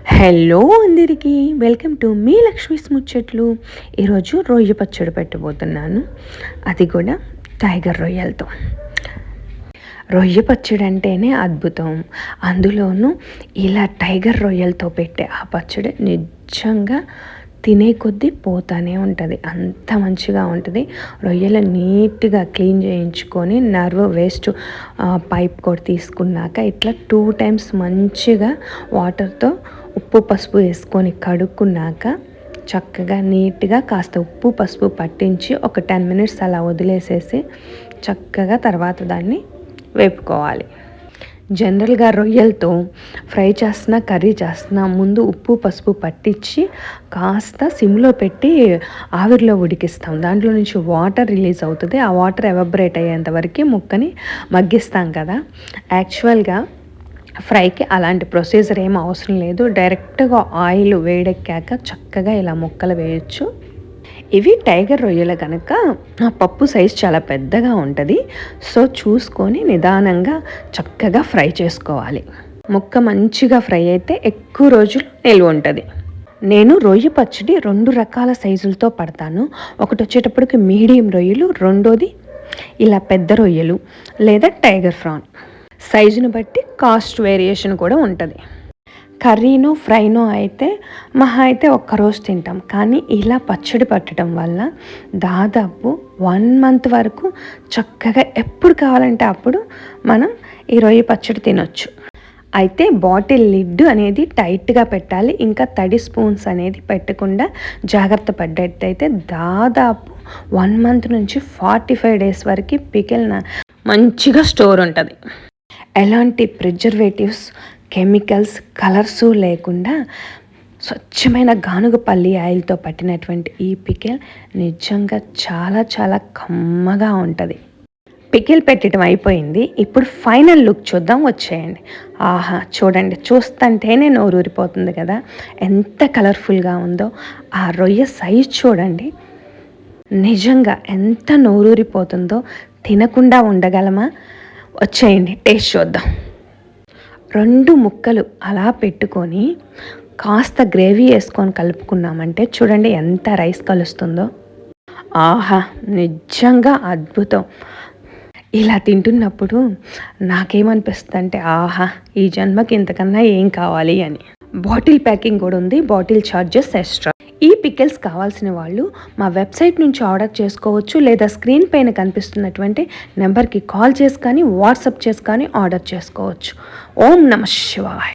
Hello అందరికీ, welcome to me Lakshmi's ముచ్చట్లు. ఈరోజు రొయ్య పచ్చడి పెట్టబోతున్నాను, అది కూడా టైగర్ రొయ్యలతో. రొయ్య పచ్చడి అంటేనే అద్భుతం, అందులోనూ ఇలా టైగర్ రొయ్యలతో పెట్టే ఆ పచ్చడి నిజంగా తినే కొద్దీ పోతానే ఉంటుంది, అంత మంచిగా ఉంటుంది. రొయ్యలు నీట్గా క్లీన్ చేయించుకొని నర్వ్ వేస్ట్ పైప్ కూడా తీసుకున్నాక ఇట్లా 2 times మంచిగా వాటర్తో ఉప్పు పసుపు వేసుకొని కడుక్కున్నాక చక్కగా నీట్గా కాస్త ఉప్పు పసుపు పట్టించి ఒక 10 minutes అలా వదిలేసేసి చక్కగా తర్వాత దాన్ని వేపుకోవాలి. జనరల్గా రొయ్యలతో ఫ్రై చేస్తున్నా కర్రీ చేస్తున్నా ముందు ఉప్పు పసుపు పట్టించి కాస్త సిమ్లో పెట్టి ఆవిరిలో ఉడికిస్తాం. దాంట్లో నుంచి వాటర్ రిలీజ్ అవుతుంది. ఆ వాటర్ ఎవాపరేట్ అయ్యేంత వరకు ముక్కని మగ్గిస్తాం కదా. యాక్చువల్గా ఫ్రైకి అలాంటి ప్రొసీజర్ ఏం అవసరం లేదు, డైరెక్ట్గా ఆయిల్ వేడెక్కాక చక్కగా ఇలా ముక్కలు వేయచ్చు. ఇవి టైగర్ రొయ్యలు కనుక పప్పు సైజ్ చాలా పెద్దగా ఉంటుంది, సో చూసుకొని నిదానంగా చక్కగా ఫ్రై చేసుకోవాలి. ముక్క మంచిగా ఫ్రై అయితే ఎక్కువ రోజులు నిల్వ ఉంటుంది. నేను రొయ్య పచ్చడి 2 రకాల సైజులతో పడతాను. ఒకటి వచ్చేటప్పటికి మీడియం రొయ్యలు, రెండోది ఇలా పెద్ద రొయ్యలు లేదా టైగర్ ఫ్రాన్. సైజుని బట్టి కాస్ట్ వేరియేషన్ కూడా ఉంటుంది. కర్రీనో ఫ్రైనో అయితే మహా అయితే ఒక్కరోజు తింటాం, కానీ ఇలా పచ్చడి పట్టడం వల్ల దాదాపు 1 month వరకు చక్కగా ఎప్పుడు కావాలంటే అప్పుడు మనం ఈ రొయ్య పచ్చడి తినొచ్చు. అయితే బాటిల్ లిడ్ అనేది టైట్గా పెట్టాలి, ఇంకా తడి స్పూన్స్ అనేది పెట్టకుండా జాగ్రత్త పడ్డట్టయితే దాదాపు 1 month నుంచి 45 days వరకు పికిల్ మంచిగా స్టోర్ ఉంటుంది. ఎలాంటి ప్రిజర్వేటివ్స్, కెమికల్స్, కలర్సు లేకుండా స్వచ్ఛమైన గానుగపల్లి ఆయిల్తో పట్టినటువంటి ఈ పికిల్ నిజంగా చాలా చాలా కమ్మగా ఉంటుంది. పికిల్ పెట్టడం అయిపోయింది, ఇప్పుడు ఫైనల్ లుక్ చూద్దాం, వచ్చేయండి. ఆహా చూడండి, చూస్తుంటేనే నోరూరిపోతుంది కదా, ఎంత కలర్ఫుల్గా ఉందో. ఆ రొయ్య సైజ్ చూడండి, నిజంగా ఎంత నోరూరిపోతుందో. తినకుండా ఉండగలమా? వచ్చేయండి, టేస్ట్ చూద్దాం. 2 ముక్కలు అలా పెట్టుకొని కాస్త గ్రేవీ వేసుకొని కలుపుకున్నామంటే చూడండి ఎంత రైస్ కలుస్తుందో. ఆహా నిజంగా అద్భుతం. ఇలా తింటున్నప్పుడు నాకేమనిపిస్తుంది అంటే ఆహా ఈ జన్మకి ఇంతకన్నా ఏం కావాలి అని. బాటిల్ ప్యాకింగ్ కూడా ఉంది, బాటిల్ ఛార్జెస్ ఎక్స్ట్రా. ఈ పికిల్స్ కావాల్సిన వాళ్ళు మా వెబ్సైట్ నుంచి ఆర్డర్ చేసుకోవచ్చు, లేదా స్క్రీన్ పైన కనిపిస్తున్నటువంటి నెంబర్కి కాల్ చేసి కానీ వాట్సాప్ చేసి కానీ ఆర్డర్ చేసుకోవచ్చు. ఓం నమః శివాయ.